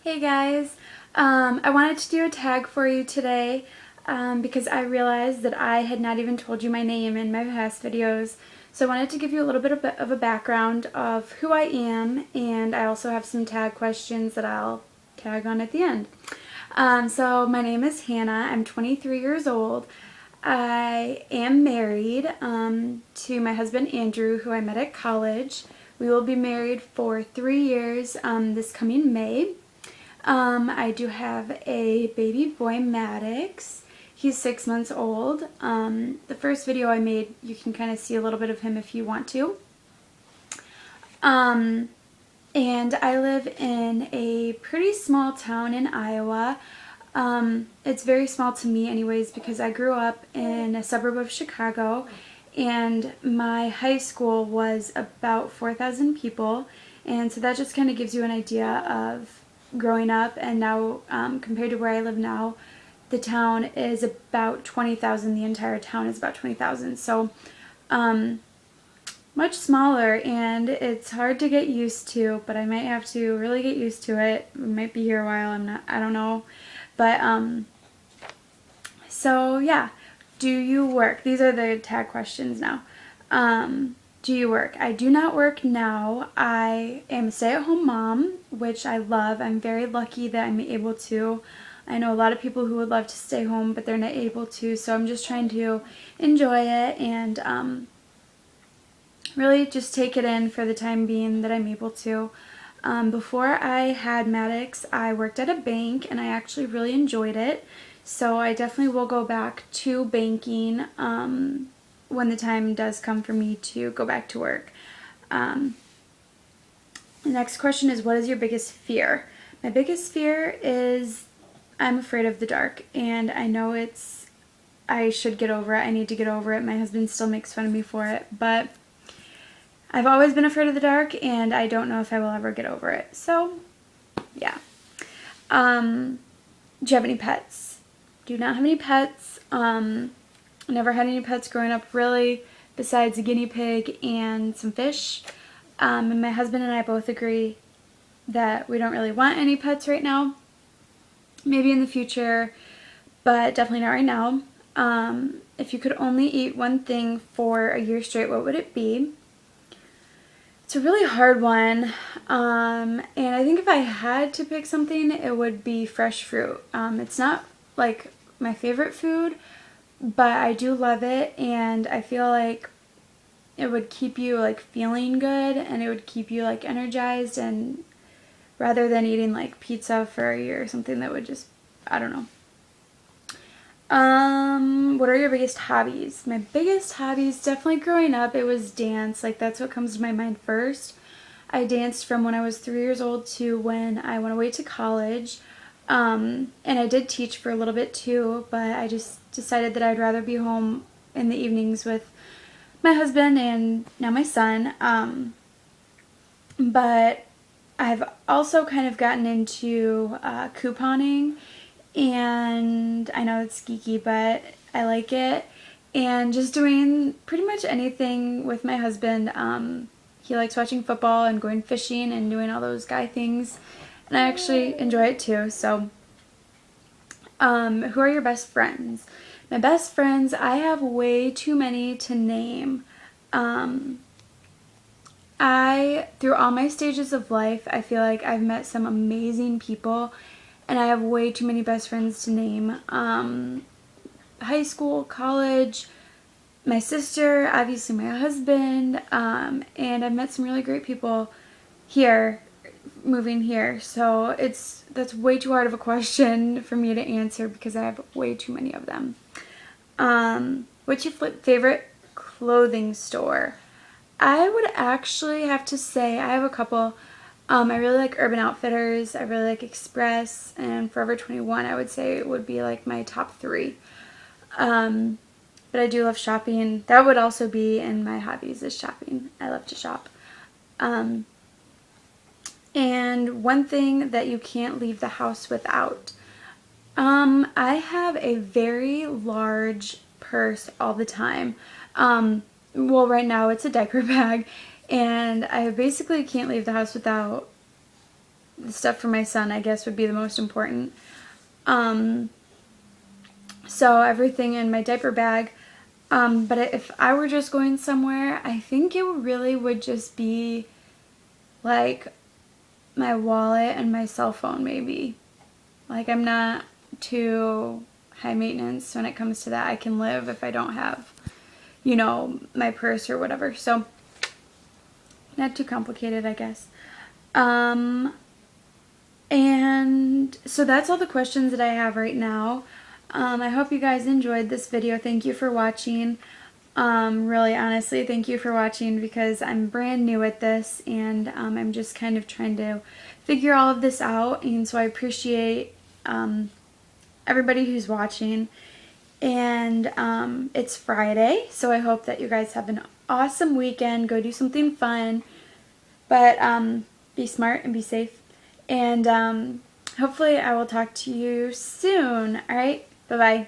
Hey guys, I wanted to do a tag for you today because I realized that I had not even told you my name in my past videos. So I wanted to give you a little bit of a background of who I am, and I also have some tag questions that I'll tag on at the end. So my name is Hannah. I'm 23 years old. I am married to my husband Andrew, who I met at college. We will be married for 3 years this coming May. I do have a baby boy, Maddox. He's 6 months old. The first video I made, you can kind of see a little bit of him if you want to. And I live in a pretty small town in Iowa. It's very small to me anyways because I grew up in a suburb of Chicago, and my high school was about 4,000 people, and so that just kind of gives you an idea of growing up. And now compared to where I live now, the town is about 20,000. The entire town is about 20,000, so much smaller, and it's hard to get used to, but I might have to really get used to it. We might be here a while, I don't know. But so yeah, do you work? These are the tag questions now. Do you work? I do not work now. I am a stay-at-home mom, which I love. I'm very lucky that I'm able to. I know a lot of people who would love to stay home, but they're not able to, so I'm just trying to enjoy it and really just take it in for the time being that I'm able to. Before I had Maddox, I worked at a bank, and I actually really enjoyed it. So I definitely will go back to banking when the time does come for me to go back to work. The next question is, what is your biggest fear? My biggest fear is I'm afraid of the dark, and I know I should get over it. I need to get over it. My husband still makes fun of me for it, but I've always been afraid of the dark, and I don't know if I will ever get over it. So, yeah. Do you have any pets? Do not have any pets. Never had any pets growing up, really, besides a guinea pig and some fish. And my husband and I both agree that we don't really want any pets right now. Maybe in the future, but definitely not right now. If you could only eat one thing for a year straight, what would it be? It's a really hard one, and I think if I had to pick something, it would be fresh fruit. It's not like my favorite food, but I do love it, and I feel like it would keep you like feeling good, and it would keep you like energized, and rather than eating like pizza for a year or something that would just, I don't know. What are your biggest hobbies? My biggest hobbies, definitely growing up, it was dance. Like, that's what comes to my mind first. I danced from when I was 3 years old to when I went away to college. And I did teach for a little bit too, but I just decided that I'd rather be home in the evenings with my husband and now my son. But I've also kind of gotten into couponing. And I know it's geeky, but I like it. And just doing pretty much anything with my husband. He likes watching football and going fishing and doing all those guy things. And I actually enjoy it too. So, who are your best friends? My best friends, I have way too many to name. Through all my stages of life, I feel like I've met some amazing people, and I have way too many best friends to name. High school, college, my sister, obviously my husband, and I've met some really great people here, moving here. So that's way too hard of a question for me to answer because I have way too many of them. What's your favorite clothing store? I would actually have to say I have a couple. I really like Urban Outfitters, I really like Express, and Forever 21 I would say would be like my top 3. But I do love shopping. That would also be in my hobbies, is shopping. I love to shop. And one thing that you can't leave the house without. I have a very large purse all the time. Well, right now it's a diaper bag. And I basically can't leave the house without the stuff for my son, I guess, would be the most important. So everything in my diaper bag. But if I were just going somewhere, I think it really would just be like my wallet and my cell phone, maybe. Like, I'm not too high maintenance when it comes to that. I can live if I don't have, you know, my purse or whatever. So, not too complicated, I guess. And so that's all the questions that I have right now. I hope you guys enjoyed this video. Thank you for watching. Really, honestly, thank you for watching because I'm brand new at this and I'm just kind of trying to figure all of this out. And so I appreciate everybody who's watching. And it's Friday, so I hope that you guys have an awesome weekend. Go do something fun, but be smart and be safe. And hopefully I will talk to you soon. All right, bye-bye.